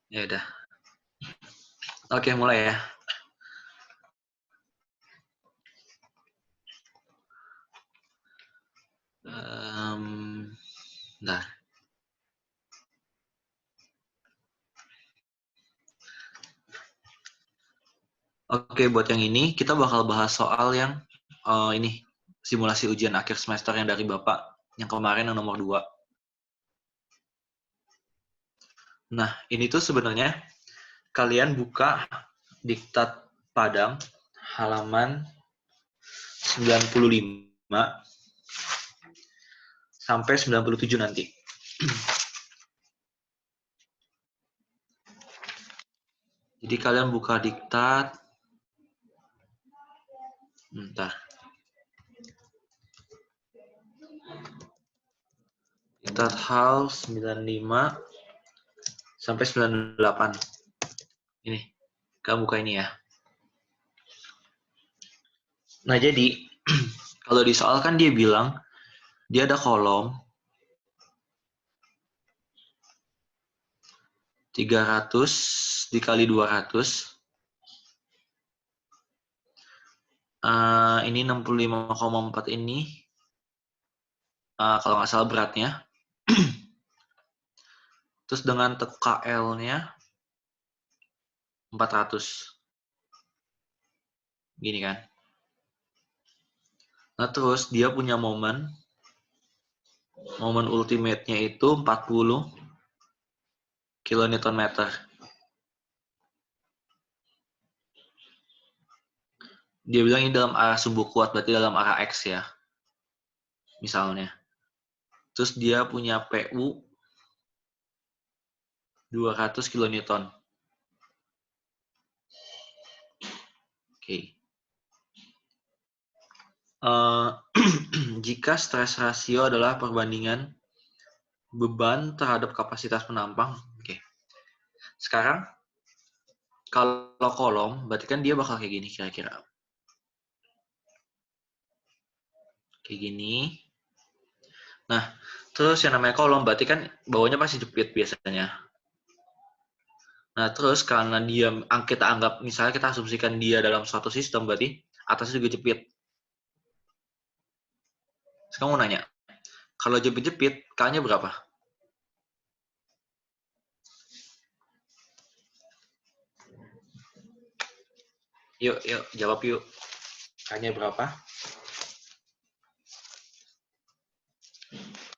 Ya udah. Oke, mulai ya. Nah, oke, buat yang ini kita bakal bahas soal yang ini simulasi ujian akhir semester yang dari Bapak yang kemarin yang nomor 2. Nah, ini tuh sebenarnya kalian buka diktat Padang halaman 95 sampai 97 nanti. Jadi kalian buka diktat. Bentar. Diktat hal 95 sampai 98. Ini. Kamu buka ini ya. Nah, jadi kalau di soal kan dia bilang dia ada kolom 300 dikali 200. Ini 65,4 ini. Kalau nggak salah beratnya. Terus dengan KL-nya 400. Gini kan. Nah, terus dia punya momen ultimate-nya itu 40 kN/meter. Dia bilang ini dalam arah sumbu kuat, berarti dalam arah X ya. Misalnya. Terus dia punya PU 200 kN. Oke. Jika stres rasio adalah perbandingan beban terhadap kapasitas penampang. Oke. Sekarang kalau kolom, berarti kan dia bakal kayak gini kira-kira. Kayak gini. Nah, terus yang namanya kolom, berarti kan bawahnya pasti jepit biasanya. Nah, terus karena dia kita anggap, misalnya kita asumsikan dia dalam suatu sistem, berarti atasnya juga jepit. Sekarang mau nanya, kalau jepit-jepit, K-nya berapa? Yuk, jawab yuk. K-nya berapa?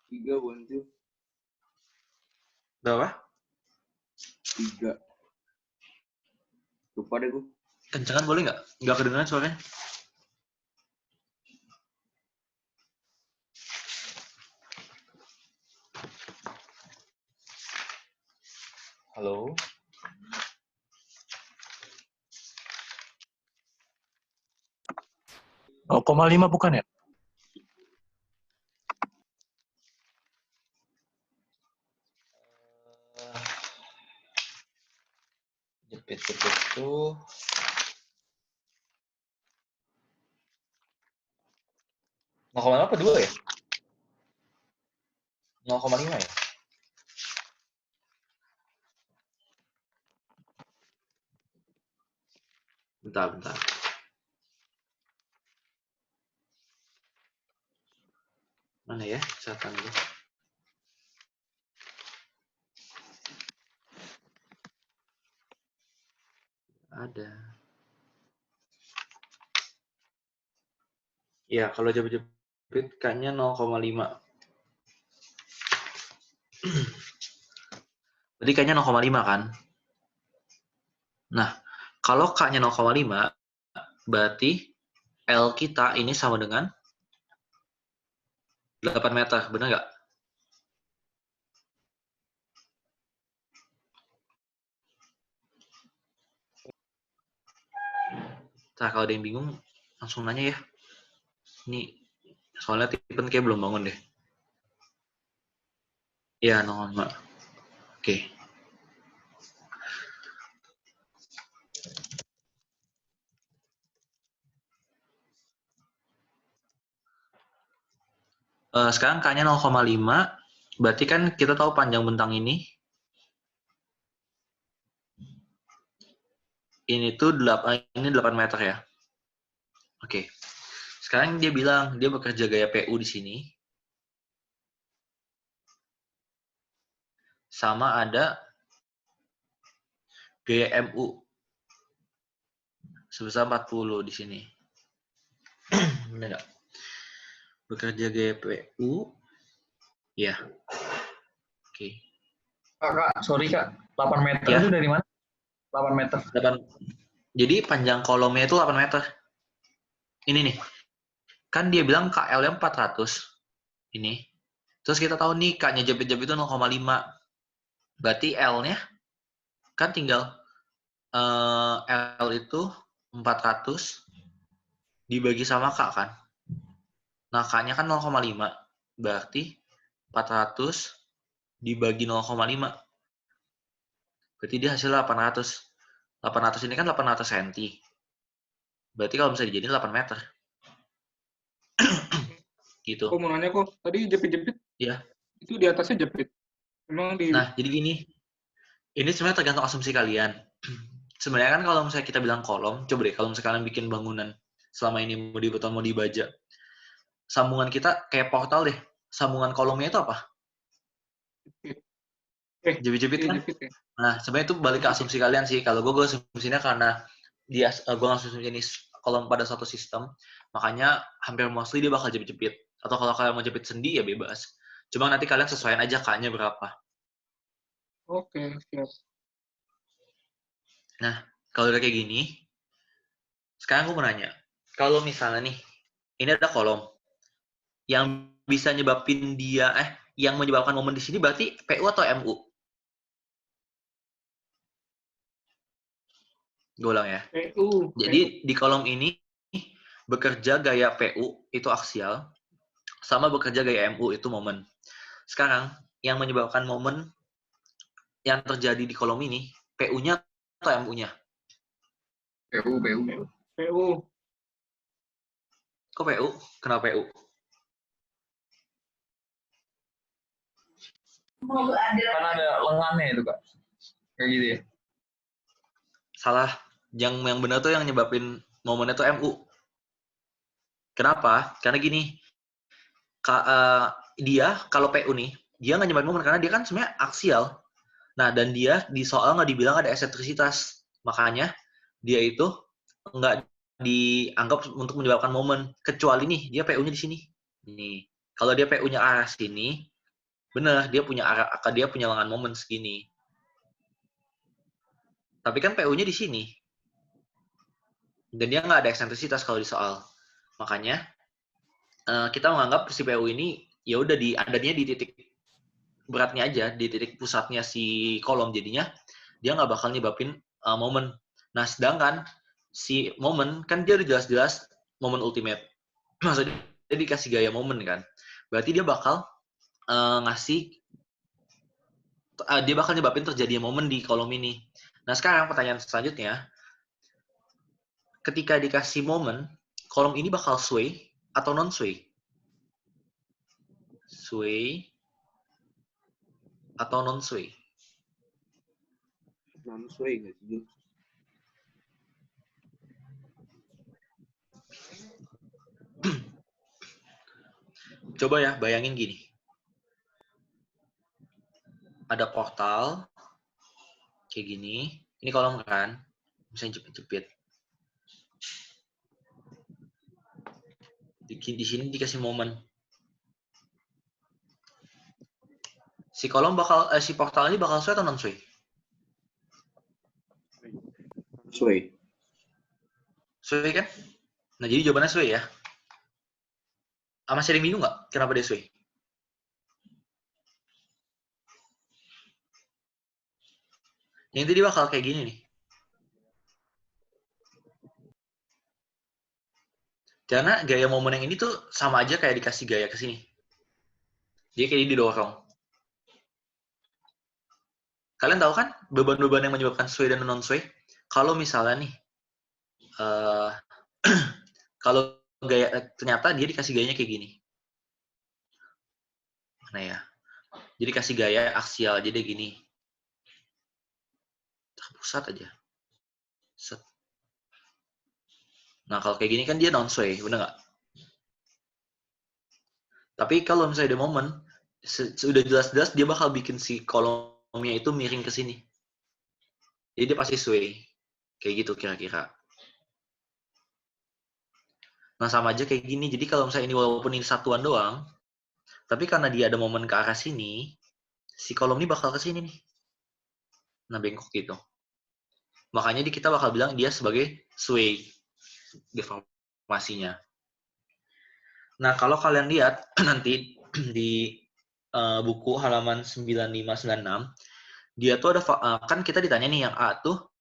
3 Bonju. Berapa? 3. Lupa deh gue. Kencengan boleh nggak? Nggak kedengeran suaranya. Halo? 0,5 bukan ya? Jepit-jepit tuh 0,5 apa 2 ya? 0,5 ya? Bentar. Mana ya catatan itu? Ada. Ya, kalau jepit K-nya 0,5. Berarti K-nya 0,5 kan? Nah, kalau K-nya 0,5, berarti L kita ini sama dengan 8 meter, benar nggak? Nah, kalau ada yang bingung, langsung nanya ya. Ini soalnya Tipen kayak belum bangun deh. Ya, 0,5. Oke. Sekarang K-nya 0,5, berarti kan kita tahu panjang bentang ini ini tuh 8 meter ya. Oke. Sekarang dia bilang dia bekerja gaya PU di sini. Sama ada gaya MU sebesar 40 di sini. Benar nggak? Bekerja gaya PU. Ya. Oke. Kak, sorry Kak. 8 meter Ya. itu dari mana? 8 meter. Jadi panjang kolomnya itu 8 meter. Ini nih. Kan dia bilang KL-nya 400. Ini. Terus kita tahu nih K-nya jepit-jepit itu 0,5. Berarti L-nya kan tinggal L itu 400 dibagi sama K kan. Nah, K-nya kan 0,5. Berarti 400 dibagi 0,5. Berarti dia hasilnya 800. 800 ini kan 800 cm. Berarti kalau bisa dijadiin 8 meter. Gitu. Aku mau nanya kok, tadi jepit-jepit, Iya. itu di atasnya jepit. Memang di... Nah, jadi gini. Ini sebenarnya tergantung asumsi kalian. Sebenarnya kan kalau misalnya kita bilang kolom, coba deh kalau misalnya kalian bikin bangunan selama ini mau di beton, mau di baja. Sambungan kita kayak portal deh. Sambungan kolomnya itu apa? Jepit-jepit kan? Jepit ya. Nah, sebenarnya itu balik ke asumsi kalian sih. Kalau gue asumsinya karena gue asumsi jenis kolom pada suatu sistem, makanya hampir mostly dia bakal jepit-jepit. Atau kalau kalian mau jepit sendi ya bebas. Cuma nanti kalian sesuaiin aja K-nya berapa. Oke, siap. Nah, kalau udah kayak gini, sekarang gue mau nanya. Kalau misalnya nih, ini ada kolom yang bisa nyebabin dia, yang menyebabkan momen di sini berarti PU atau MU? Gue ulang ya. PU. Jadi di kolom ini bekerja gaya PU itu aksial, sama bekerja gaya MU itu momen. Sekarang yang menyebabkan momen yang terjadi di kolom ini PU-nya atau MU-nya? PU. PU. Kok PU? Kenapa PU? Karena ada lengannya itu Kak. Kayak gitu ya. Salah. Yang benar tuh yang nyebabin momennya tuh MU. Kenapa? Karena gini, dia kalau PU nih, dia nggak nyebabin momen karena dia kan sebenarnya aksial. Nah, dan dia di soal nggak dibilang ada eksentrisitas. Makanya dia itu nggak dianggap untuk menyebabkan momen. Kecuali nih, dia PU-nya di sini. Nih, kalau dia PU-nya arah sini, bener, dia punya lengan momen segini. Tapi kan PU-nya di sini. Dan dia nggak ada eksentrisitas kalau di soal. Makanya, kita menganggap si PU ini ya udah adanya di titik beratnya aja, di titik pusatnya si kolom, jadinya dia nggak bakal nyebabin momen. Nah, sedangkan si momen kan dia udah jelas-jelas momen ultimate. Maksudnya dia dikasih gaya momen kan. Berarti dia bakal dia bakal nyebabin terjadinya momen di kolom ini. Nah, sekarang pertanyaan selanjutnya, ketika dikasih momen, kolom ini bakal sway atau non-sway? Sway atau non-sway? Non-sway nggak sih? Coba ya, bayangin gini. Ada portal, kayak gini. Ini kolom kan, misalnya jepit-jepit. Di sini dikasih momen. Si portal ini bakal sway atau non-sway? Sway. Sway kan? Nah, jadi jawabannya sway ya. Masih ada yang bingung nggak kenapa dia sway? Yang tadi bakal kayak gini nih. Karena gaya momen yang ini tuh sama aja kayak dikasih gaya ke sini. Dia kayak didorong. Kalian tahu kan beban-beban yang menyebabkan sway dan non-sway? Kalau misalnya nih, kalau ternyata dia dikasih gayanya kayak gini. Mana ya? Jadi kasih gaya aksial, jadi gini. Pusat aja. Set. Nah, kalau kayak gini kan dia non-sway, bener nggak? Tapi kalau misalnya ada momen, sudah jelas-jelas dia bakal bikin si kolomnya itu miring ke sini. Jadi dia pasti sway. Kayak gitu kira-kira. Nah, sama aja kayak gini. Jadi kalau misalnya ini walaupun ini satuan doang, tapi karena dia ada momen ke arah sini, si kolom ini bakal ke sini nih. Nah, bengkok gitu. Makanya kita bakal bilang dia sebagai sway deformasinya. Nah, kalau kalian lihat nanti di buku halaman 9596, dia tuh ada kan kita ditanya nih yang A tuh,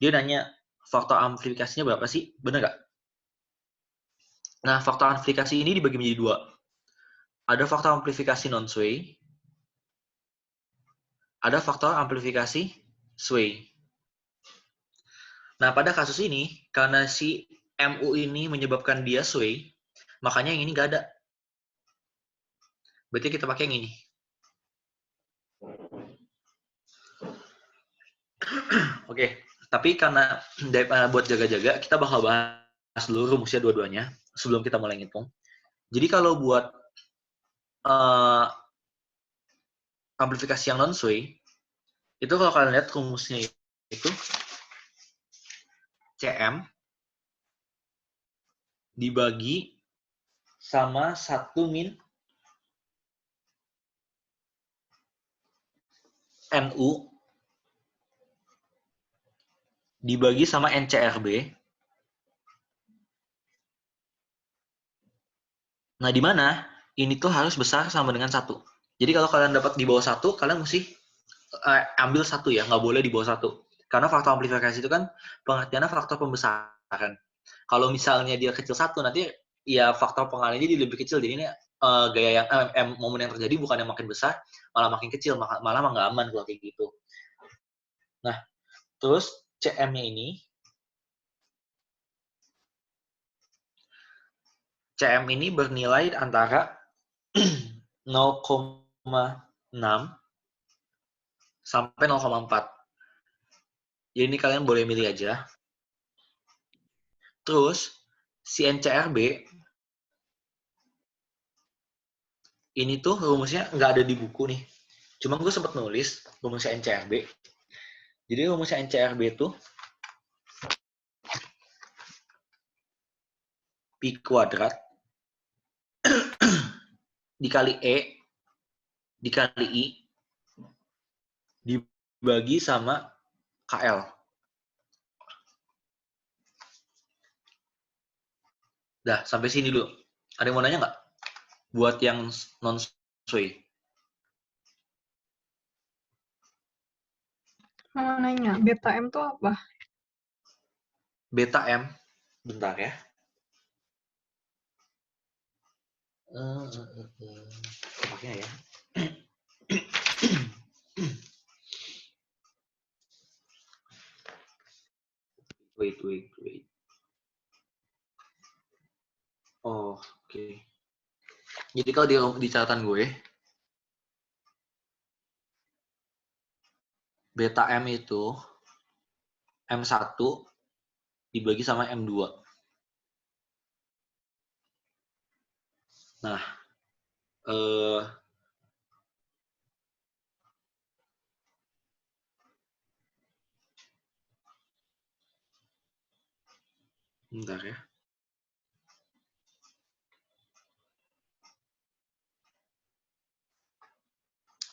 dia nanya faktor amplifikasinya berapa sih? Bener nggak? Nah, faktor amplifikasi ini dibagi menjadi dua. Ada faktor amplifikasi non-sway, ada faktor amplifikasi sway. Nah, pada kasus ini, karena si MU ini menyebabkan dia sway, makanya yang ini nggak ada. Berarti kita pakai yang ini. Oke, tapi karena buat jaga-jaga, kita bakal bahas dulu rumusnya dua-duanya sebelum kita mulai ngitung. Jadi kalau buat amplifikasi yang non-sway, itu kalau kalian lihat rumusnya itu CM dibagi sama 1 min NU dibagi sama NCRB. Nah, di mana ini tuh harus besar sama dengan 1. Jadi kalau kalian dapat di bawah 1, kalian mesti ambil 1 ya, nggak boleh di bawah 1. Karena faktor amplifikasi itu kan pengertiannya faktor pembesaran. Kalau misalnya dia kecil 1, nanti ya faktor pengalihannya jadi lebih kecil. Jadi ini gaya yang momen yang terjadi bukan yang makin besar, malah makin kecil, malah nggak aman kalau kayak gitu. Nah, terus CM-nya ini, CM ini bernilai antara 0,6 sampai 0,4. Jadi ini kalian boleh milih aja. Terus, si NCRB, ini tuh rumusnya nggak ada di buku nih. Cuma gue sempat nulis rumusnya NCRB. Jadi rumusnya NCRB itu Pi kuadrat dikali E dikali I dibagi sama KL. Dah, sampai sini dulu. Ada yang mau nanya nggak? Buat yang non-sway. Mau nanya, beta M itu apa? Beta M, bentar ya. Pakai ya. Wait. Oh, oke. Jadi kalau di catatan gue, beta M itu M1 dibagi sama M2. Nah, bentar ya.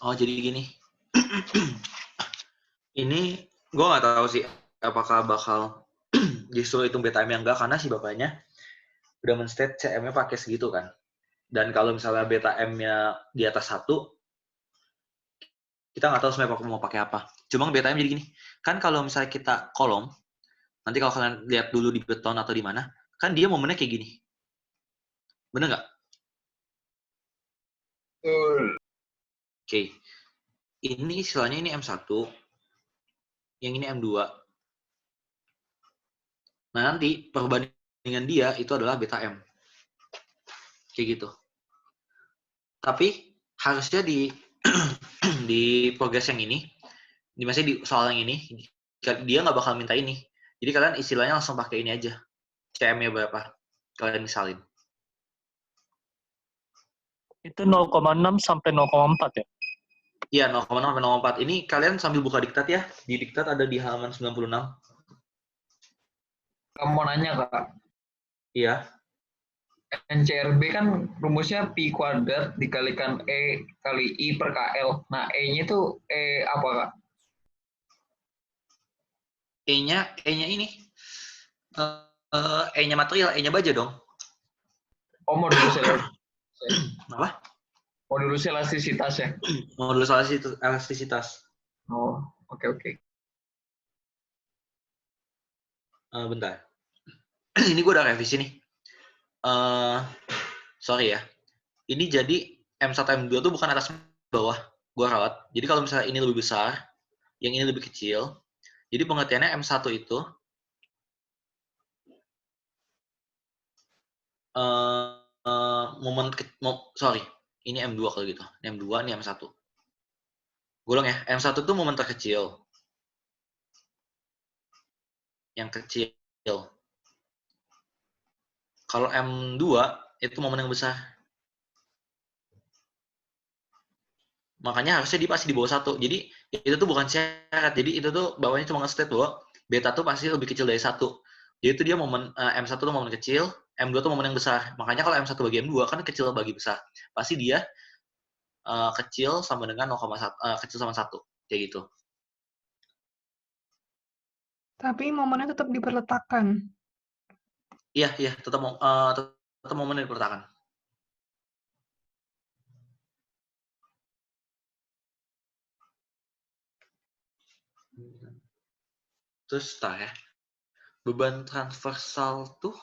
Oh, jadi gini. Ini gue nggak tahu sih apakah bakal justru itu beta M yang enggak, karena si bapaknya udah men-state CM-nya pakai segitu kan. Dan kalau misalnya beta M-nya di atas 1, kita nggak tahu sebenarnya mau pakai apa. Cuma beta M jadi gini. Kan kalau misalnya kita kolom, nanti kalau kalian lihat dulu di beton atau di mana, kan dia momennya kayak gini. Bener nggak? Oke. Ini istilahnya ini M1, yang ini M2. Nah, nanti perbandingan dia itu adalah beta M. Kayak gitu. Tapi harusnya di progres yang ini, di soal yang ini, dia nggak bakal minta ini. Jadi kalian istilahnya langsung pakai ini aja. CM-nya berapa? Kalian misalin. Itu 0,6 sampai 0,4 ya? Iya, 0,6 sampai 0,4. Ini kalian sambil buka diktat ya. Di diktat ada di halaman 96. Kamu mau nanya, Kak. Iya. NCRB kan rumusnya Pi kuadrat dikalikan E kali I per KL. Nah, E-nya itu E apa, Kak? E-nya ini. E-nya material, E-nya baja dong. Oh, modulus Apa? modulus elastisitas ya? Modulus elastisitas. Oh, oke. Bentar. Ini gue udah revisi nih. Sorry ya. Ini jadi M1 M2 tuh bukan atas bawah. Gue rawat. Jadi kalau misalnya ini lebih besar, yang ini lebih kecil. Jadi pengertiannya M1 itu ini M2 kalau gitu. Ini M2, ini M1. Gue ulang ya. M1 tuh momen terkecil. Yang kecil. Kalau M2 itu momen yang besar. Makanya harusnya dia pasti di bawah 1. Jadi itu tuh bukan syarat. Jadi itu tuh bawahnya cuma nge-state bahwa beta tuh pasti lebih kecil dari 1. Jadi itu dia momen M1 tuh momen kecil, M2 tuh momen yang besar. Makanya kalau M1 bagi M2 kan kecil bagi besar. Pasti dia kecil sama dengan 0,1 kecil sama 1. Kayak gitu. Tapi momennya tetap diperletakkan. Iya, tetap momen diperletakkan. Terus ya. Beban transversal tuh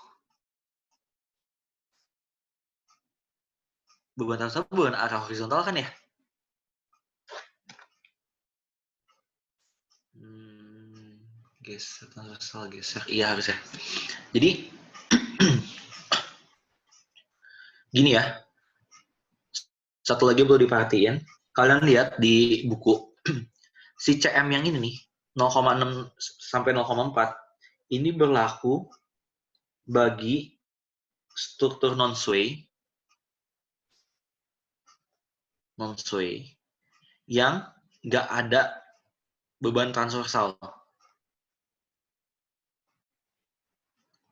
beban arah horizontal kan ya? Geser. Iya harusnya. Jadi gini ya. Satu lagi perlu diperhatiin. Kalian lihat di buku si CM yang ini nih 0,6 sampai 0,4 ini berlaku bagi struktur non-sway yang nggak ada beban transversal.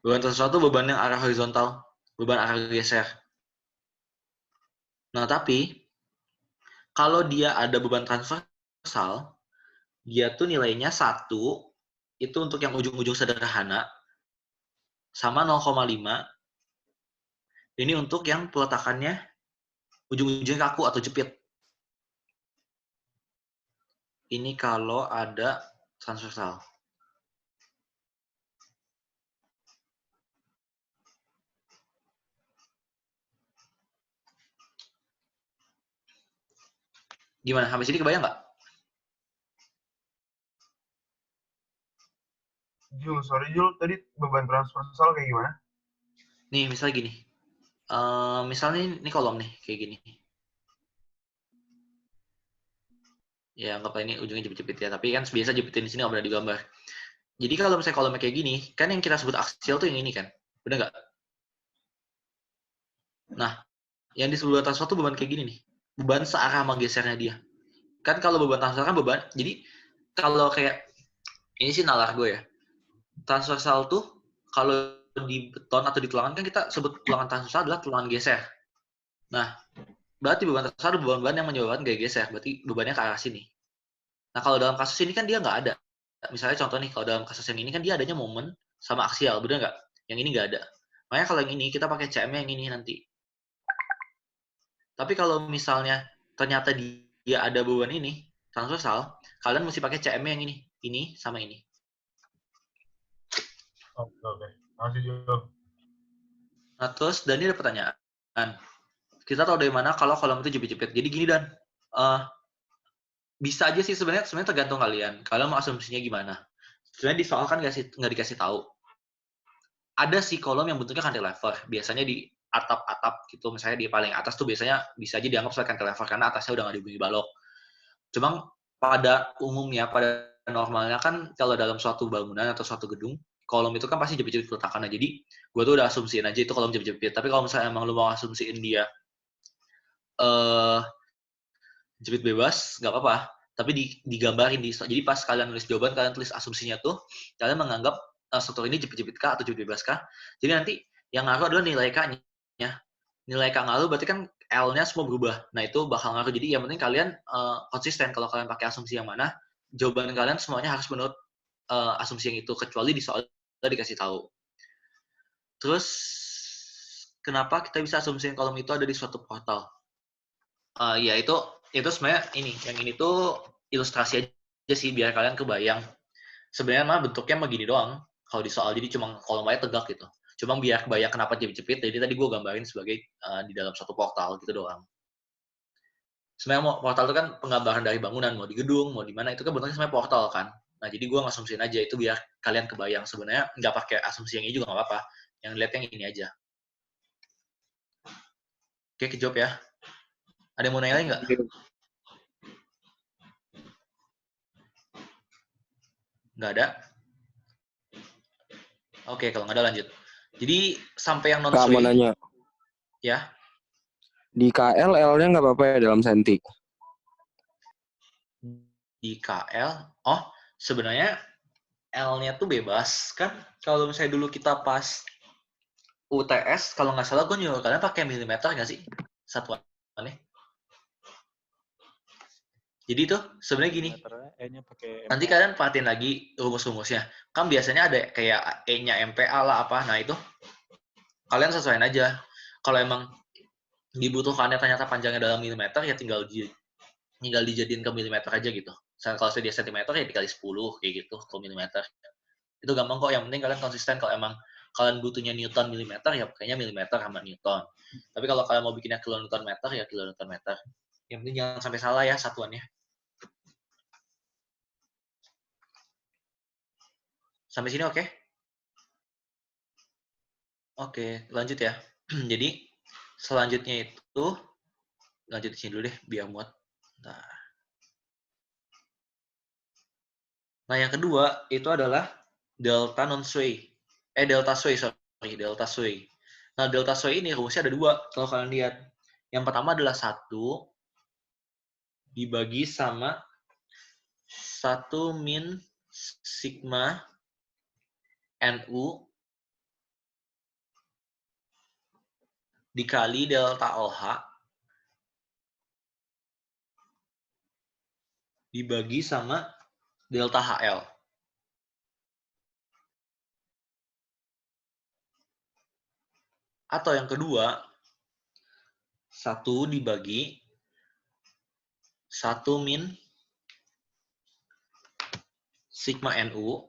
Beban transversal itu beban yang arah horizontal, beban arah geser. Nah, tapi kalau dia ada beban transversal, dia tuh nilainya 1, itu untuk yang ujung-ujung sederhana, sama 0,5, ini untuk yang peletakannya ujung-ujungnya kaku atau jepit. Ini kalau ada transversal. Gimana? Sampai sini kebayang nggak? Jul, tadi beban transversal kayak gimana? Nih, misalnya gini. Misalnya ini kolom nih, kayak gini. Ya, anggap ini ujungnya jepit-jepit ya. Tapi kan biasa jepitin di sini nggak pernah digambar. Jadi kalau misalnya kolomnya kayak gini, kan yang kita sebut aksial tuh yang ini kan? Bener nggak? Nah, yang di sebelah transversal tuh beban kayak gini nih. Beban searah sama gesernya dia. Kan kalau beban transversal kan beban, jadi kalau kayak, ini sih nalar gue ya. Transversal tuh, kalau di beton atau di tulangan kan kita sebut tulangan transversal adalah tulangan geser. Nah, berarti beban transversal adalah beban yang menyebabkan gaya geser. Berarti bebannya ke arah sini. Nah, kalau dalam kasus ini kan dia nggak ada. Misalnya contoh nih, kalau dalam kasus yang ini kan dia adanya momen sama aksial, bener nggak? Yang ini nggak ada. Makanya kalau yang ini, kita pakai CM-nya yang ini nanti. Tapi kalau misalnya ternyata dia ada beban ini, transversal, kalian mesti pakai CM-nya yang ini sama ini. Oke. Masih Jul. Nah, terus Dan ini ada pertanyaan. Kita tahu dari mana kalau kolom itu jepit-jepit. Jadi gini Dan, bisa aja sih sebenarnya tergantung kalian. Kalian mau asumsinya gimana? Sebenarnya di soal kan nggak dikasih tahu. Ada sih kolom yang bentuknya cantilever. Biasanya di atap-atap gitu, misalnya di paling atas tuh biasanya bisa aja dianggap sebagai cantilever karena atasnya udah nggak dihubungi balok. Cuma pada umumnya, pada normalnya kan kalau dalam suatu bangunan atau suatu gedung, kolom itu kan pasti jepit-jepit peletakannya. Jadi gue tuh udah asumsiin aja itu kolom jepit-jepit. Tapi kalau misalnya emang lu mau asumsiin dia jepit bebas, nggak apa-apa. Tapi digambarin jadi pas kalian nulis jawaban, kalian tulis asumsinya tuh kalian menganggap struktur ini jepit-jepit kah atau jepit bebas kah. Jadi nanti yang ngaruh adalah nilai K-nya. Nilai K ngaruh berarti kan L-nya semua berubah. Nah, itu bakal ngaruh. Jadi yang penting kalian konsisten. Kalau kalian pakai asumsi yang mana, jawaban kalian semuanya harus menurut asumsi yang itu, kecuali di soal dikasih tahu. Terus, kenapa kita bisa asumsiin kolom itu ada di suatu portal? Ya, itu sebenarnya yang ini tuh ilustrasi aja sih, biar kalian kebayang. Sebenarnya mah bentuknya mah gini doang, kalau di soal, jadi cuma kolom aja tegak gitu. Cuma biar kebayang kenapa jepit-jepit, jadi tadi gue gambarin sebagai di dalam suatu portal gitu doang. Sebenarnya portal itu kan penggambaran dari bangunan, mau di gedung, mau di mana, itu kan bentuknya sebenarnya portal kan. Nah, jadi gue ngasumsiin aja itu biar kalian kebayang. Sebenarnya nggak pakai asumsi yang ini juga nggak apa-apa. Yang lihat yang ini aja. Oke, kejawab ya. Ada yang mau nanya lagi nggak? Nggak ada? Oke, kalau nggak ada lanjut. Jadi, sampai yang Kak, mau non-sway. nanya. Ya. Di KL, L-nya nggak apa-apa ya dalam senti? Di KL, sebenarnya L-nya tuh bebas. Kan kalau misalnya dulu kita pas UTS, kalau nggak salah gue nyuruh kalian pakai milimeter nggak sih? Satuannya. Jadi tuh sebenarnya gini. E-nya pakai Nanti kalian perhatiin lagi rumus-rumusnya. Kan biasanya ada kayak E-nya MPA lah apa. Nah itu kalian sesuaiin aja. Kalau emang dibutuhkannya ternyata panjangnya dalam milimeter, ya tinggal dijadiin ke milimeter aja gitu. Kalau saya di sentimeter ya dikali 10 kayak gitu ke milimeter. Itu gampang kok. Yang penting kalian konsisten. Kalau emang kalian butuhnya Newton milimeter, ya pakainya milimeter sama Newton. Tapi kalau kalian mau bikinnya kilonewton meter, ya kilonewton meter. Yang penting jangan sampai salah ya satuannya. Sampai sini oke? Oke, lanjut ya. Jadi selanjutnya itu lanjut di sini dulu deh biar muat. Nah, yang kedua itu adalah delta non-sway. Delta sway, sorry, delta sway. Nah, delta sway ini rumusnya ada dua kalau kalian lihat. Yang pertama adalah 1 dibagi sama 1 min sigma NU dikali delta OH dibagi sama delta HL. Atau yang kedua, 1 dibagi 1 min sigma NU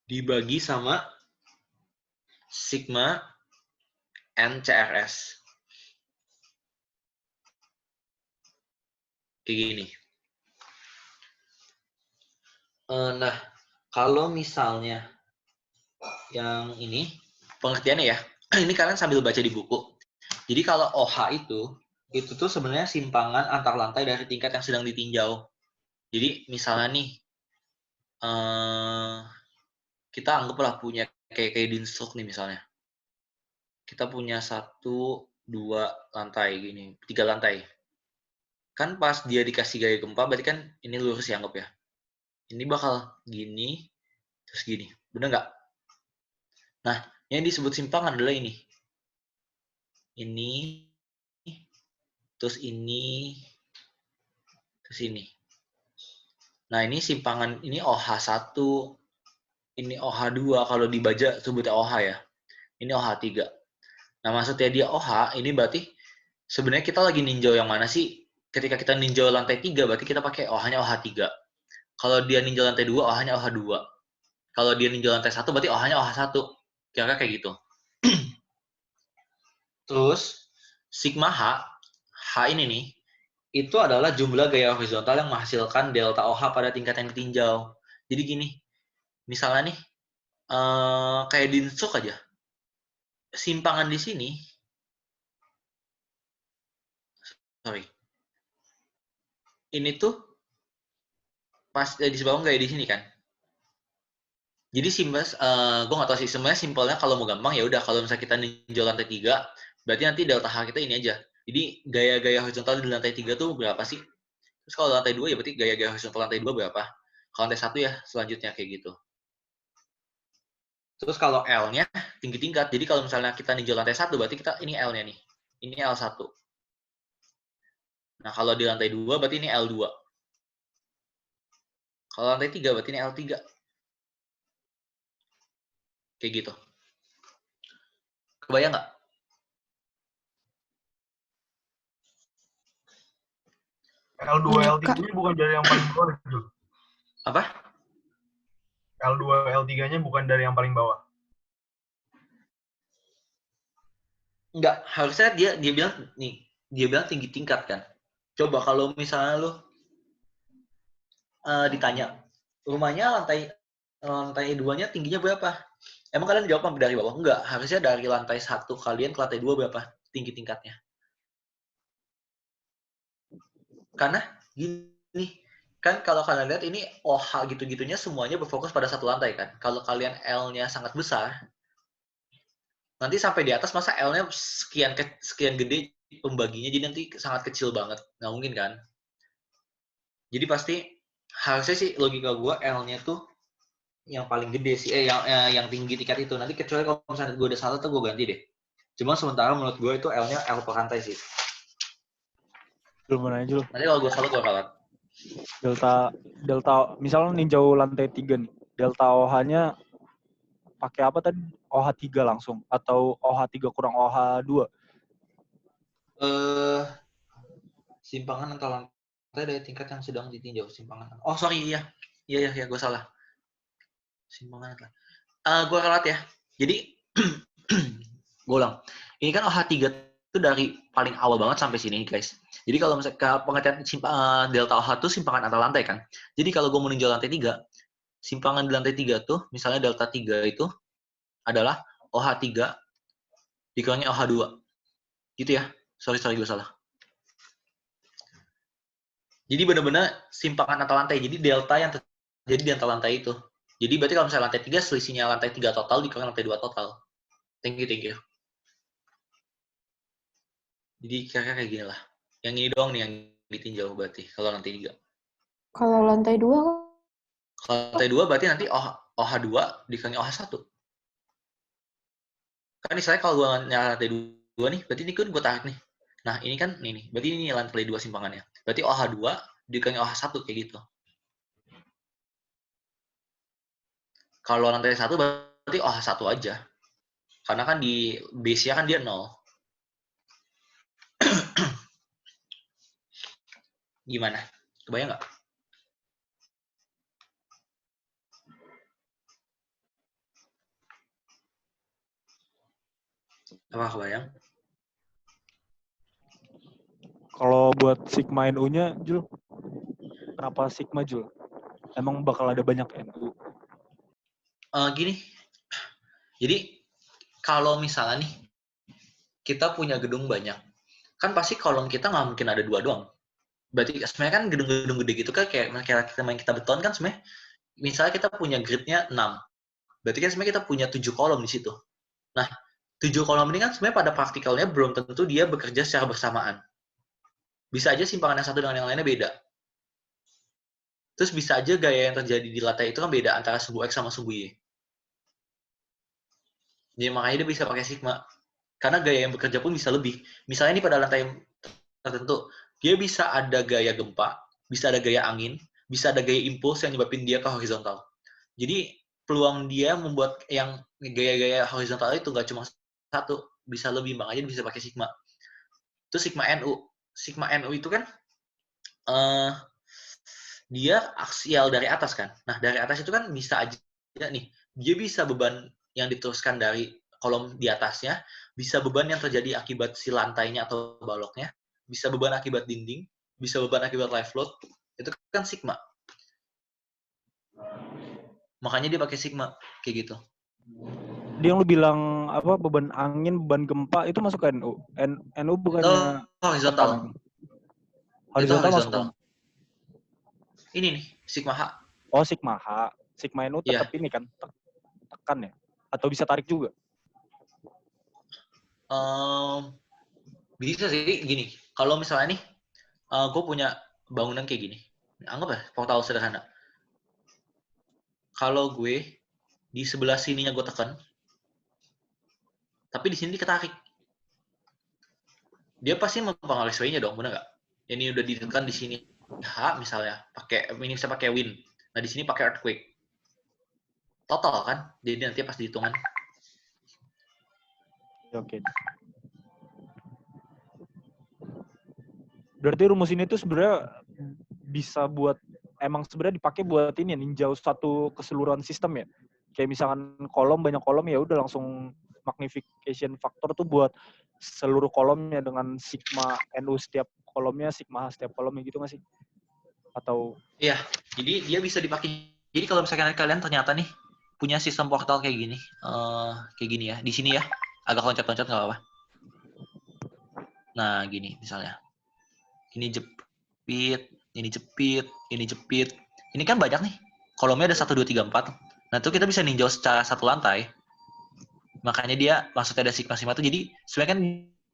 dibagi sama sigma NCRS. Kayak gini. Nah, kalau misalnya yang ini, pengertiannya ya, ini kalian sambil baca di buku. Jadi kalau OH itu tuh sebenarnya simpangan antar lantai dari tingkat yang sedang ditinjau. Jadi misalnya nih, kita anggaplah punya kayak di instruk nih misalnya. Kita punya 1, 2 lantai gini, 3 lantai. Kan pas dia dikasih gaya gempa, berarti kan ini lurus ya anggap ya. Ini bakal gini, terus gini. Bener nggak? Nah, yang disebut simpangan adalah ini. Ini, terus ini, terus ini. Nah, ini simpangan, ini OH1, ini OH2, kalau dibaca sebutnya OH ya. Ini OH3. Nah, maksudnya dia OH, ini berarti sebenarnya kita lagi ninjau yang mana sih? Ketika kita ninjau lantai 3, berarti kita pakai OH-nya OH3. Kalau dia ninjau lantai 2, OH-nya OH2. Kalau dia ninjau lantai 1, berarti OH-nya OH1. Kira-kira kayak gitu. Terus, sigma H ini nih, itu adalah jumlah gaya horizontal yang menghasilkan delta OH pada tingkat yang ditinjau. Jadi gini, misalnya nih, kayak di instruk aja, simpangan di sini, ini tuh pas di bawah nggak di sini kan. Jadi simbas, gue nggak tahu sih sebenarnya simpelnya kalau mau gampang ya udah kalau misalnya kita ninjau lantai 3, berarti nanti delta H kita ini aja. Jadi gaya-gaya horizontal di lantai 3 tuh berapa sih? Terus kalau lantai 2 ya berarti gaya-gaya horizontal lantai 2 berapa? Kalau lantai 1 ya selanjutnya kayak gitu. Terus kalau L-nya tinggi tingkat. Jadi kalau misalnya kita ninjau lantai 1 berarti kita ini L-nya nih. Ini L1. Nah, kalau di lantai 2 berarti ini L2. Kalau lantai 3 berarti ini L3. Kayak gitu. Kebayang nggak? L2, L3-nya bukan dari yang paling bawah, Jul. Apa? L2, L3-nya bukan dari yang paling bawah. Enggak, harusnya dia bilang nih, dia bilang tinggi tingkat kan. Coba kalau misalnya lu ditanya rumahnya lantai 2-nya tingginya berapa? Emang kalian jawab dari bawah? Enggak, harusnya dari lantai 1 kalian ke lantai 2 berapa tinggi tingkatnya? Karena gini, kan kalau kalian lihat ini OH gitu-gitunya semuanya berfokus pada satu lantai kan. Kalau kalian L-nya sangat besar, nanti sampai di atas masa L-nya sekian gede pembaginya, jadi nanti sangat kecil banget. Nggak mungkin kan? Jadi pasti harusnya sih logika gue L-nya tuh yang paling gede sih, yang tinggi tingkat itu. Nanti kecuali kalau misalnya gue udah salah tuh gue ganti deh. Cuma sementara menurut gue itu L-nya L per lantai sih. Belum nanya dulu. Nanti kalau gue salah gue kalah. Delta misalnya ninjau lantai 3 nih. Delta OH-nya pakai apa tadi? OH3 langsung atau OH3 kurang OH2? Simpangan antara lantai dari tingkat yang sedang ditinjau. Simpangan. Oh sorry, iya gue salah. Simpangan antara. Gue ralat ya. Jadi gue ulang. Ini kan OH3 itu dari paling awal banget sampai sini guys. Jadi kalau misalnya pengertian delta OH itu simpangan antar lantai kan. Jadi kalau gue mau ninjau lantai 3, simpangan di lantai 3 tuh, misalnya delta 3 itu adalah OH3 dikurangi OH2. Gitu ya. Sorry gue salah. Jadi benar-benar simpangan antar lantai. Jadi delta yang terjadi di antar lantai itu. Jadi berarti kalau misalnya lantai 3, selisihnya lantai 3 total dikurangi lantai 2 total. Thank you. Jadi kira-kira kayak gini lah. Yang ini doang nih yang ditinjau berarti kalau lantai 3. Kalau lantai 2 Kalau lantai 2 berarti nanti OH2 dikurangi OH1. Kan misalnya kalau gue nyala lantai 2 nih, berarti ini kan gue tarik nih. Nah, ini kan nih. Berarti ini lantai 2 simpangannya. Berarti OH2 dikurangi OH1 kayak gitu. Kalau lantai 1 berarti OH1 aja. Karena kan di base-nya kan dia 0. Gimana? Kebayang nggak? Apa kebayang? Kalau buat sigma NU-nya, Jul, kenapa sigma, Jul? Emang bakal ada banyak NU? Gini, jadi kalau misalnya nih kita punya gedung banyak, kan pasti kolom kita nggak mungkin ada 2 doang. Berarti sebenarnya kan gedung-gedung gede gitu kan kayak kita beton kan sebenarnya, misalnya kita punya grid-nya 6, berarti kan sebenarnya kita punya 7 kolom di situ. Nah, 7 kolom ini kan sebenarnya pada praktikalnya belum tentu dia bekerja secara bersamaan. Bisa aja simpangan yang satu dengan yang lainnya beda. Terus bisa aja gaya yang terjadi di lantai itu kan beda antara sumbu X sama sumbu Y. Jadi makanya dia bisa pakai sigma. Karena gaya yang bekerja pun bisa lebih. Misalnya ini pada lantai tertentu, dia bisa ada gaya gempa, bisa ada gaya angin, bisa ada gaya impuls yang nyebabin dia ke horizontal. Jadi peluang dia membuat yang gaya-gaya horizontal itu nggak cuma satu, bisa lebih, makanya bisa pakai sigma. Itu sigma NU. Sigma NU itu kan dia aksial dari atas kan. Nah, dari atas itu kan bisa aja nih, dia bisa beban yang diteruskan dari kolom di atasnya, bisa beban yang terjadi akibat si lantainya atau baloknya, bisa beban akibat dinding, bisa beban akibat live load, itu kan sigma. Makanya dia pakai sigma, kayak gitu. Dia yang lu bilang apa beban angin, beban gempa itu masuk ke NU. NU bukannya horizontal. horizontal masuk. Horizontal. Ini nih, sigma H. Oh, sigma H. Sigma NU Iya. tetap ini kan, tekan ya? Atau bisa tarik juga? Bisa sih gini. Kalau misalnya nih, gue punya bangunan kayak gini. Anggap ya, portal sederhana. Kalau gue di sebelah sininya gue tekan, tapi di sini diketarik. Dia pasti mempengaruhi sway-nya dong, bener nggak? Ini udah ditekan di sini H misalnya, ini bisa pakai win. Nah di sini pakai earthquake. Total kan? Jadi nanti pas dihitungan. Oke. Berarti rumus ini tuh sebenarnya bisa buat emang sebenarnya dipakai buat ini ya, ninjau satu keseluruhan sistem ya. Kayak misalkan banyak kolom ya udah langsung magnification factor tuh buat seluruh kolomnya dengan sigma NU setiap kolomnya, sigma H setiap kolomnya gitu nggak sih? Atau Iya, jadi dia bisa dipakai. Jadi kalau misalkan kalian ternyata nih punya sistem portal kayak gini ya, di sini ya, agak loncat-loncat nggak apa-apa. Nah gini misalnya, ini jepit, ini jepit, ini jepit. Ini kan banyak nih, kolomnya ada 1, 2, 3, 4. Nah itu kita bisa ninjau secara satu lantai. Makanya dia maksudnya ada sigma itu. Jadi sebenarnya kan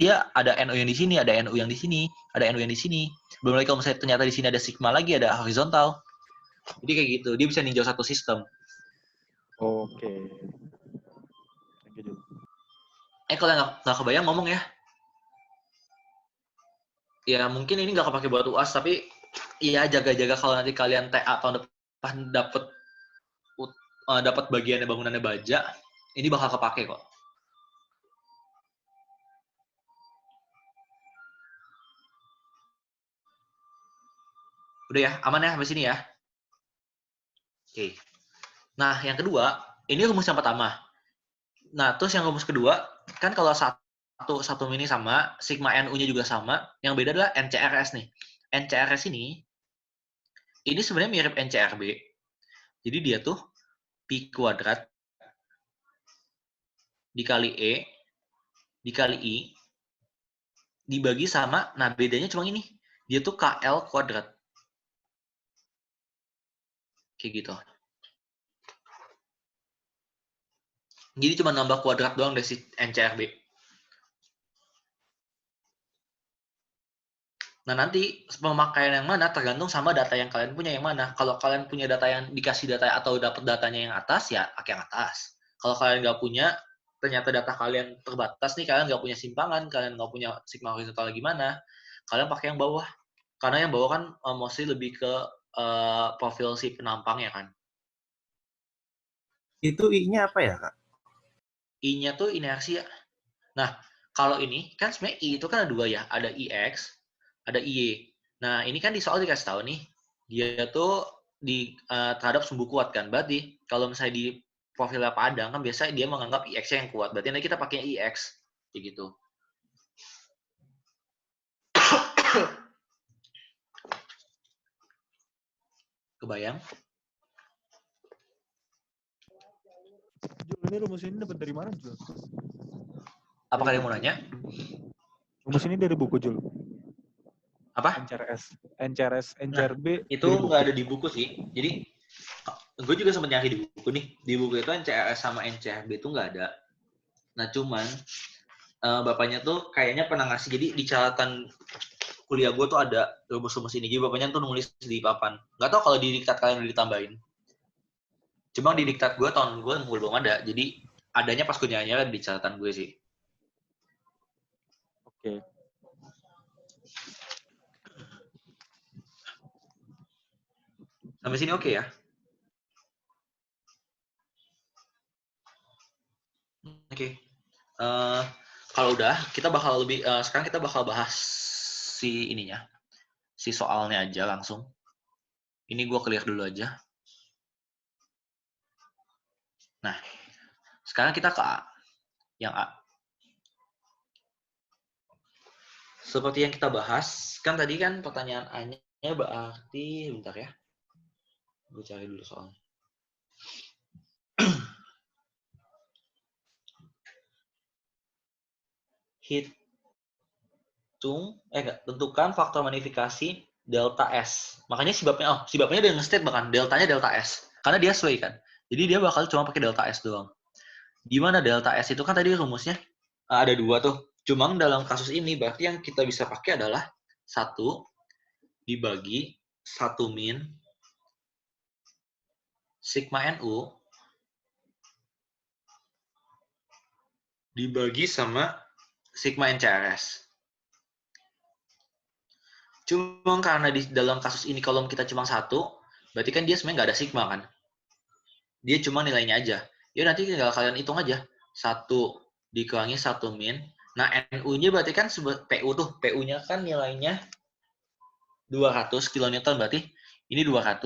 dia ada NU yang di sini, ada NU yang di sini, ada NU yang di sini. Belum lagi kalau misalnya ternyata di sini ada sigma lagi, ada horizontal. Jadi kayak gitu, dia bisa ninjau satu sistem. oke. Kalau nggak kebayang ngomong ya. Ya mungkin ini nggak kepake buat UAS, tapi ya jaga-jaga kalau nanti kalian TA tahun depan dapat bagiannya bangunannya baja, ini bakal kepake kok. Udah ya, aman ya sampai sini ya. Oke. Nah, yang kedua, ini rumus yang pertama. Nah, terus yang rumus kedua, kan kalau satu mini sama, sigma NU-nya juga sama, yang beda adalah NCRS nih. NCRS ini sebenarnya mirip NCRB. Jadi dia tuh Pi kuadrat dikali E dikali I dibagi sama, nah bedanya cuma ini, dia tuh KL kuadrat. Kayak gitu. Jadi cuma nambah kuadrat doang dari si NCRB. Nah nanti pemakaian yang mana tergantung sama data yang kalian punya yang mana. Kalau kalian punya data yang dikasih data atau dapat datanya yang atas, ya pakai yang atas. Kalau kalian nggak punya, ternyata data kalian terbatas nih, kalian nggak punya simpangan, kalian nggak punya sigma horizontal gimana, kalian pakai yang bawah. Karena yang bawah kan mostly lebih ke profil si penampangnya kan. Itu I-nya apa ya, Kak? I-nya tuh inersia. Nah, kalau ini kan sebenarnya I itu kan ada dua ya, ada IX, ada IY. Nah, ini kan di soal dikasih tahu nih, dia tuh terhadap sumbu kuat kan. Berarti kalau misalnya di profilnya Padang kan biasanya dia menganggap IX-nya yang kuat. Berarti nanti kita pakai IX kayak gitu. Kebayang? Jul, ini rumus ini dapat dari mana, Jul? Apa kalian mau nanya? Rumus ini dari buku, Jul. Apa? NCRB. Itu nggak ada di buku sih. Jadi gue juga sempat nyari di buku nih. Di buku itu NCRS sama NCRB itu nggak ada. Nah cuman bapaknya tuh kayaknya pernah ngasih. Jadi di catatan kuliah gue tuh ada rumus-rumus ini. Jadi bapaknya tuh nulis di papan. Nggak tahu kalau di diktat kalian udah ditambahin. Cuma di diktat gue tahun gue belum ada. Jadi adanya pas gue nyanyi di catatan gue sih. Oke. Sampai sini oke ya? Oke. Kalau udah, kita bakal sekarang kita bakal bahas si ininya, si soalnya aja langsung. Ini gue clear dulu aja. Nah, sekarang kita ke A. Yang A. Seperti yang kita bahas, kan tadi kan pertanyaan A-nya berarti, bentar ya. Gue cari dulu soalnya. Tentukan faktor magnifikasi delta S. Makanya si bapaknya udah nge-state bahkan deltanya delta S. Karena dia sway kan. Jadi dia bakal cuma pakai delta S doang. Di mana delta S itu kan tadi rumusnya ada 2 tuh. Cuma dalam kasus ini berarti yang kita bisa pakai adalah 1 dibagi 1 min sigma NU dibagi sama sigma NCRS. Cuma karena di dalam kasus ini kolom kita cuma 1, berarti kan dia sebenarnya nggak ada sigma kan. Dia cuma nilainya aja. Ya nanti tinggal kalian hitung aja. 1 dikurangi 1 min. Nah, NU-nya berarti kan PU tuh. PU-nya kan nilainya 200 kN berarti ini 200.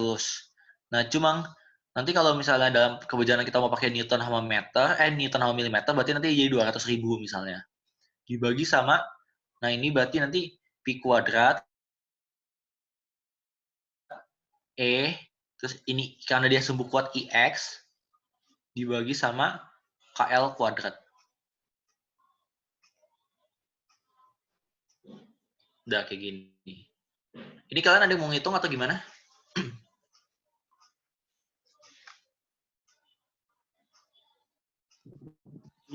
Nah, cuma nanti kalau misalnya dalam kebijakan kita mau pakai Newton sama meter, Newton sama milimeter, berarti nanti jadi 200.000 misalnya. Dibagi sama, nah ini berarti nanti pi kuadrat E, terus ini karena dia sumbu kuat IX, dibagi sama KL kuadrat. Udah kayak gini. Ini kalian ada yang mau ngitung atau gimana?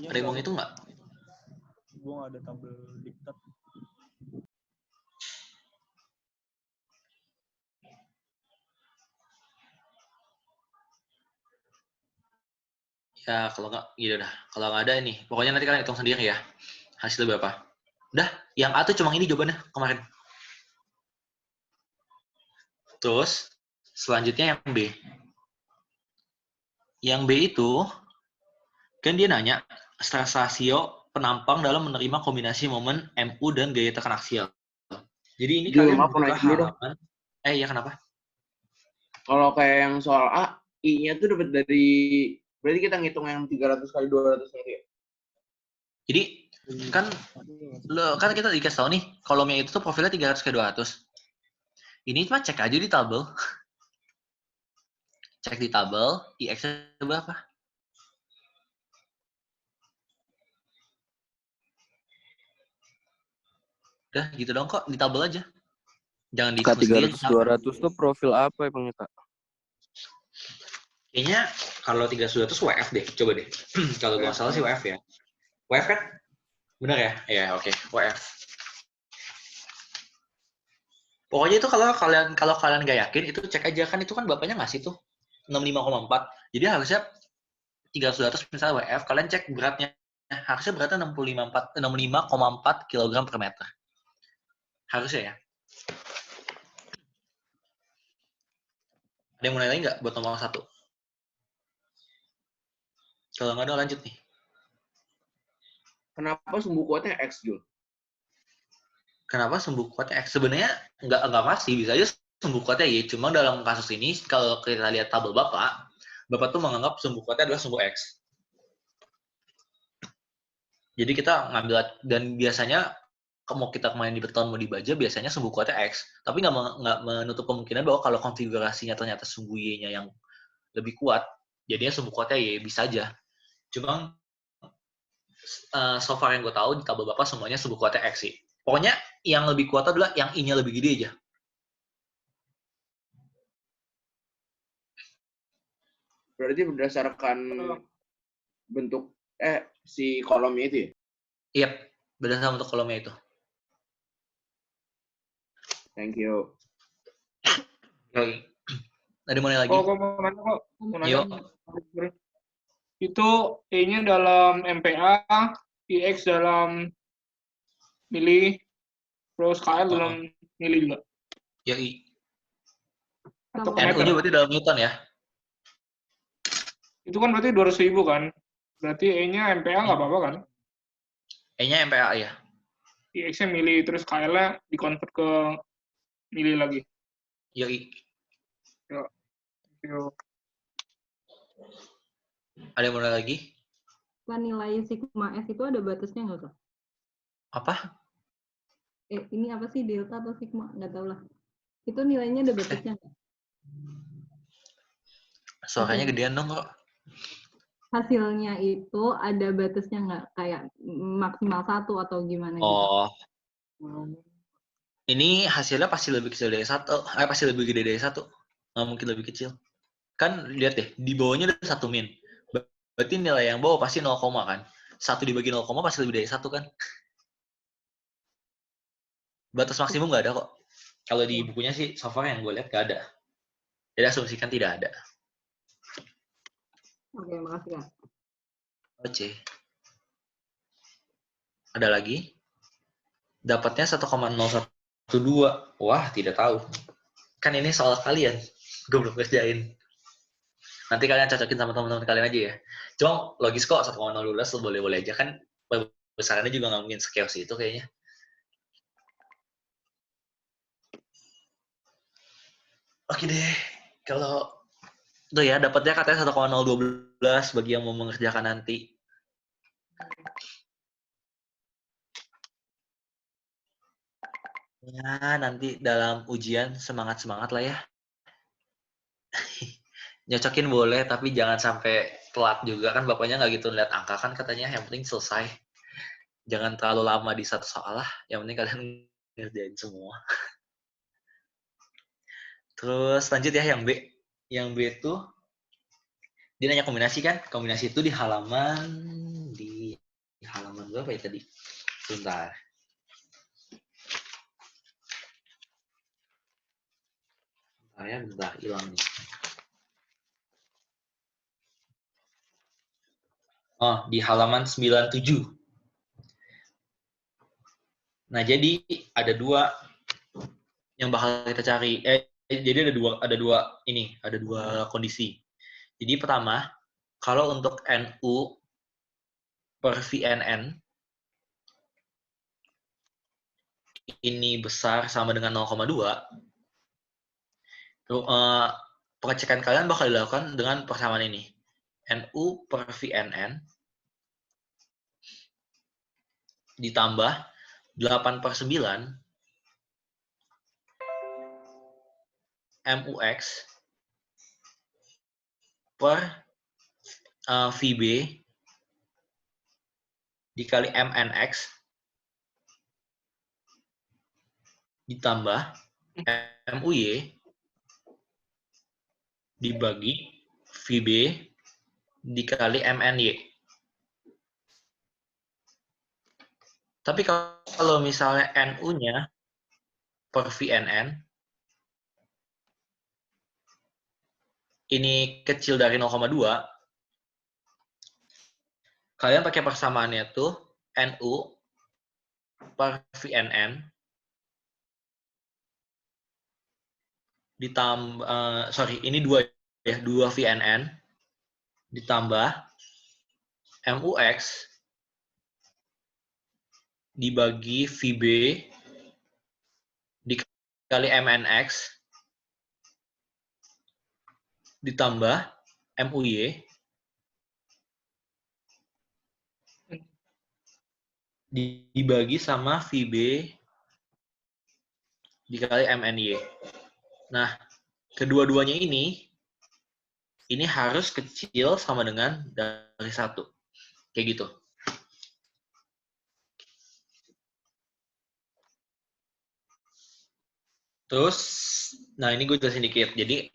Ada yang mau ngitung nggak? Gue nggak ada tabel diktat. Ya, kalau nggak, gitu dah. Kalau nggak ada ini, pokoknya nanti kalian hitung sendiri ya. Hasilnya berapa? Udah, yang A tuh cuma ini jawabannya kemarin. Terus, selanjutnya yang B. Yang B itu, kan dia nanya, stres rasio penampang dalam menerima kombinasi momen MU dan gaya tekan aksial. Jadi ini Jul, kalian maaf, buka naik dulu dong. halaman. Ya kenapa? Kalau kayak yang soal A, I-nya tuh dapat dari, berarti kita ngitung yang 300 kali 200 nanti ya? Jadi, kan kita dikasih tahu nih, kolomnya itu tuh profilnya 300 ke 200. Ini cuma cek aja di tabel. Cek di tabel, IX-nya berapa? Udah, gitu dong kok, di tabel aja. Jangan di Kak, sendiri. 300-200 tuh profil apa emangnya, Kak? Kayaknya kalau 300-200 WF deh, coba deh. Kalau nggak salah sih WF ya. WF kan? Benar ya? Iya, oke. WF. Pokoknya itu kalau kalian nggak yakin, itu cek aja kan itu kan bapaknya ngasih tuh 65,4. Jadi harusnya 300 misalnya WF, kalian cek beratnya. Harusnya beratnya 65,4 kg per meter. Harusnya ya. Ada yang mau nanya nggak buat nomor 1? Kalau nggak ada lanjut nih. Kenapa sumbu kuatnya X, Jul? Kenapa sumbu kuatnya X? Sebenarnya nggak pasti, bisa aja sumbu kuatnya Y. Cuma dalam kasus ini, kalau kita lihat tabel Bapak tuh menganggap sumbu kuatnya adalah sumbu X. Jadi kita ngambil, dan biasanya mau kita kemarin di beton mau dibaca, biasanya sumbu kuatnya X. Tapi nggak menutup kemungkinan bahwa kalau konfigurasinya ternyata sumbu Y-nya yang lebih kuat, jadinya sumbu kuatnya Y, bisa aja. Cuma so far yang gue tahu di tabel Bapak semuanya sumbu kuatnya X sih. Pokoknya yang lebih kuat adalah yang I-nya lebih gede aja. Berarti berdasarkan bentuk si kolomnya itu ya? Iya, berdasarkan bentuk kolomnya itu. Thank you. Ada mau nanya lagi? Oh, kok mau nanya kok? Mau nanya. Yuk. Itu E-nya dalam MPa, IX dalam mili, terus KL dalam mili juga. Ya, I. Atau NU-nya berarti dalam Newton ya? Itu kan berarti 200.000 kan? Berarti E-nya MPa nggak apa-apa kan? E-nya MPa ya? IX-nya mili, terus KL-nya dikonvert ke mili lagi. Ya, I. Yuk. Ada yang mau nanya lagi? Nilai sigma S itu ada batasnya nggak, Kak? Apa? Ini apa sih, delta atau sigma? Nggak tahu lah. Itu nilainya ada batasnya nggak? Suaranya gedean dong kok. Hasilnya itu ada batasnya nggak? Kayak maksimal 1 atau gimana gitu? Oh. Ini hasilnya pasti lebih kecil dari 1. Pasti lebih gede dari 1. Nggak mungkin lebih kecil. Kan lihat deh, di bawahnya ada 1 min. Berarti nilai yang bawah pasti 0, kan. 1 dibagi 0, pasti lebih dari 1 kan. Batas maksimum nggak ada kok. Kalau di bukunya sih, so far yang gue lihat nggak ada. Jadi asumsikan tidak ada. Oke, makasih Kak. Oke. Ada lagi? Dapatnya 1,012. Wah, tidak tahu. Kan ini soal kalian. Gue belum kerjain. Nanti kalian cocokin sama teman-teman kalian aja ya. Cuma logis kok 1,012 boleh-boleh aja kan. Besarannya juga nggak mungkin sekios itu kayaknya. Oke deh. Kalau tuh ya, dapatnya katanya 1,012 bagi yang mau mengerjakan nanti. Ya, nanti dalam ujian semangat-semangat lah ya. Nyocokin boleh, tapi jangan sampai telat juga. Kan bapaknya nggak gitu lihat angka kan katanya. Yang penting selesai. Jangan terlalu lama di satu soal lah. Yang penting kalian ngerjain semua. Terus lanjut ya yang B. Yang B itu dia nanya kombinasi kan. Kombinasi itu di halaman berapa ya tadi? Sebentar. Bentar, hilang nih. Oh, di halaman 97. Nah, jadi ada 2 yang bakal kita cari. Jadi ada dua kondisi. Jadi pertama, kalau untuk NU per VNN ini besar sama dengan 0,2, pengecekan kalian bakal dilakukan dengan persamaan ini. NU per VNN ditambah 8/9 MUX per VB dikali MNX ditambah MUY dibagi VB dikali MNY. Tapi kalau misalnya NU-nya per VNN ini kecil dari 0,2, kalian pakai persamaannya tuh NU per VNN ditambah ini 2 ya, 2 VNN ditambah MUX dibagi VB dikali MNX ditambah MUY dibagi sama VB dikali MNY. Nah, kedua-duanya ini harus kecil sama dengan dari 1. Kayak gitu. Terus, nah ini gue jelasin dikit. Jadi,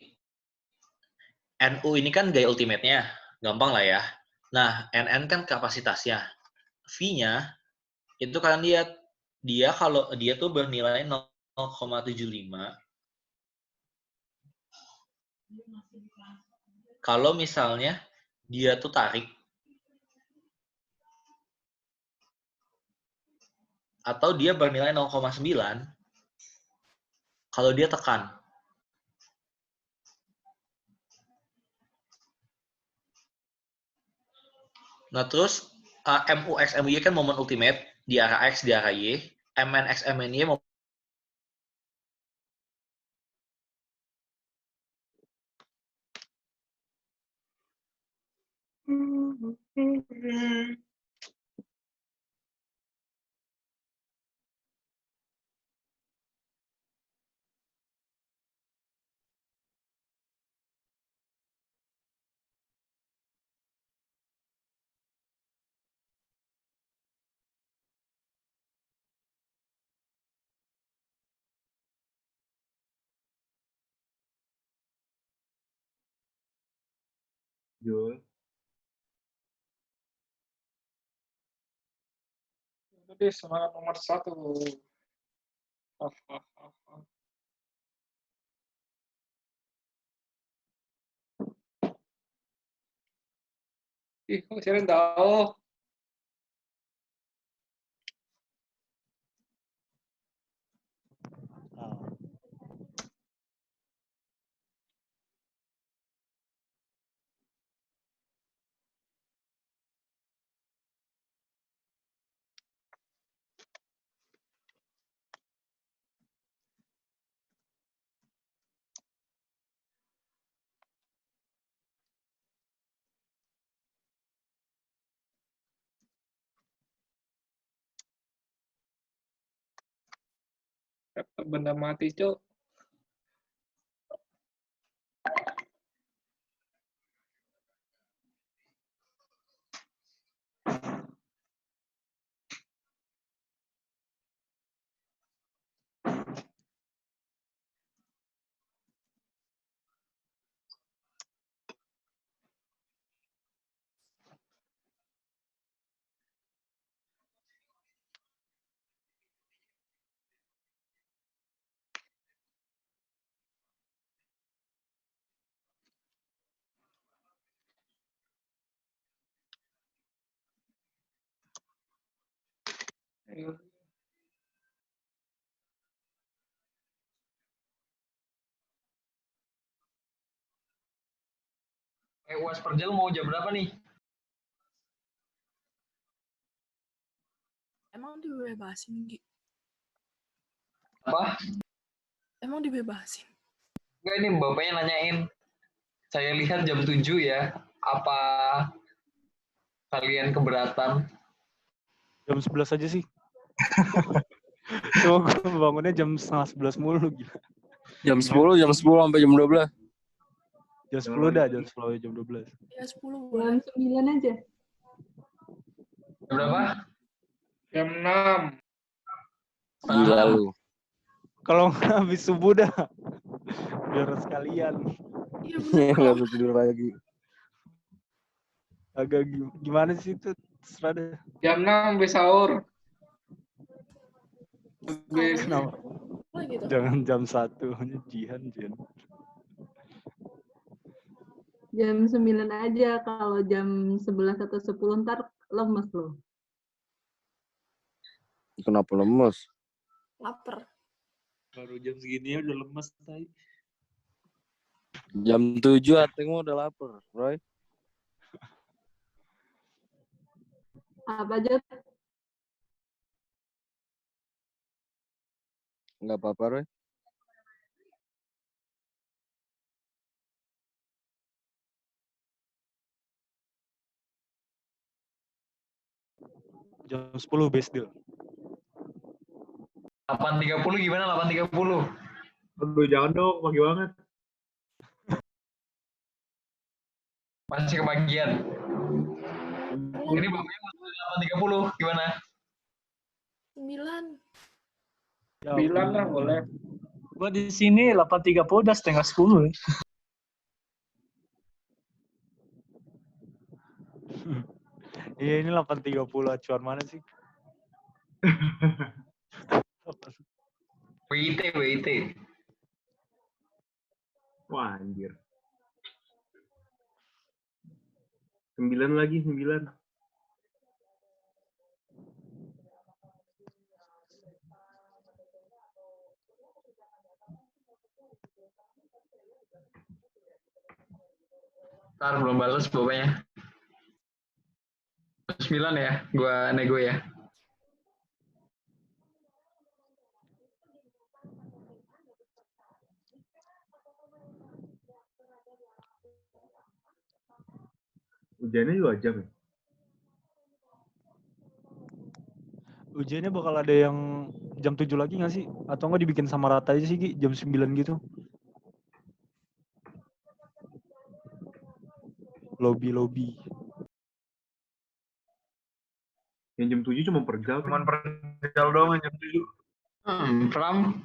NU ini kan gaya ultimate-nya. Gampang lah ya. Nah, NN kan kapasitasnya. V-nya, itu kalian lihat. Kalau dia tuh bernilai 0,75. Kalau misalnya dia tuh tarik, atau dia bernilai 0,9 kalau dia tekan. Nah, terus MUX, MUY kan momen ultimate di arah X, di arah Y. MNX, MNY Jul. Jadi semangat nomor 1. Ih, kok Sharon tahu? Laptop benda mati, Cok. Ayo. UAS Perjel mau jam berapa nih? Emang dibebasin, Gi? Apa? Emang dibebasin? Enggak, ini bapaknya nanyain. Saya lihat jam 7 ya. Apa kalian keberatan? Jam 11 aja sih. Cuma gue bangunnya jam 10:30 mulu gila. Jam 10 sampai jam 12. Jam 10 dah, jam 10 jam 12. Ya 10 Jam 9 aja. Jam berapa? Jam 6. Gila lu. Kalau nggak habis subuh dah. Biar sekalian. Iya bener. Nggak bisa tidur lagi. Agak gimana sih itu? Terserah deh. Jam 6 habis sahur. Habis Kenapa? Oh, gitu. Jangan jam 1. Jihan. Jam 9 aja. Kalau jam 11 atau 10 ntar lemes loh. Kenapa lemes? Laper. Baru jam segini udah lemes tadi. Jam 7 Ateng udah lapar, Roy. Apa aja? Nggak apa-apa, Roy. Jam 10 best deal. 8.30 gimana? 8.30. Aduh, jangan dong, pagi banget. Masih kebagian. Ini bapaknya masuk 8.30 gimana? 9. 9 lah boleh. Gua di sini 8.30 udah setengah 10. Iya ini 8.30 acuan mana sih? WIT. Wah, anjir. 9 lagi, 9. Ntar belum balas bapaknya. 9 ya, gua nego ya. Hujannya 2 jam ya? Ujiannya bakal ada yang jam 7 lagi nggak sih? Atau nggak dibikin sama rata aja sih, Gi? Jam 9 gitu. Lobby. Yang jam 7 cuma pergal. Cuman pergal doang yang jam 7. Pram.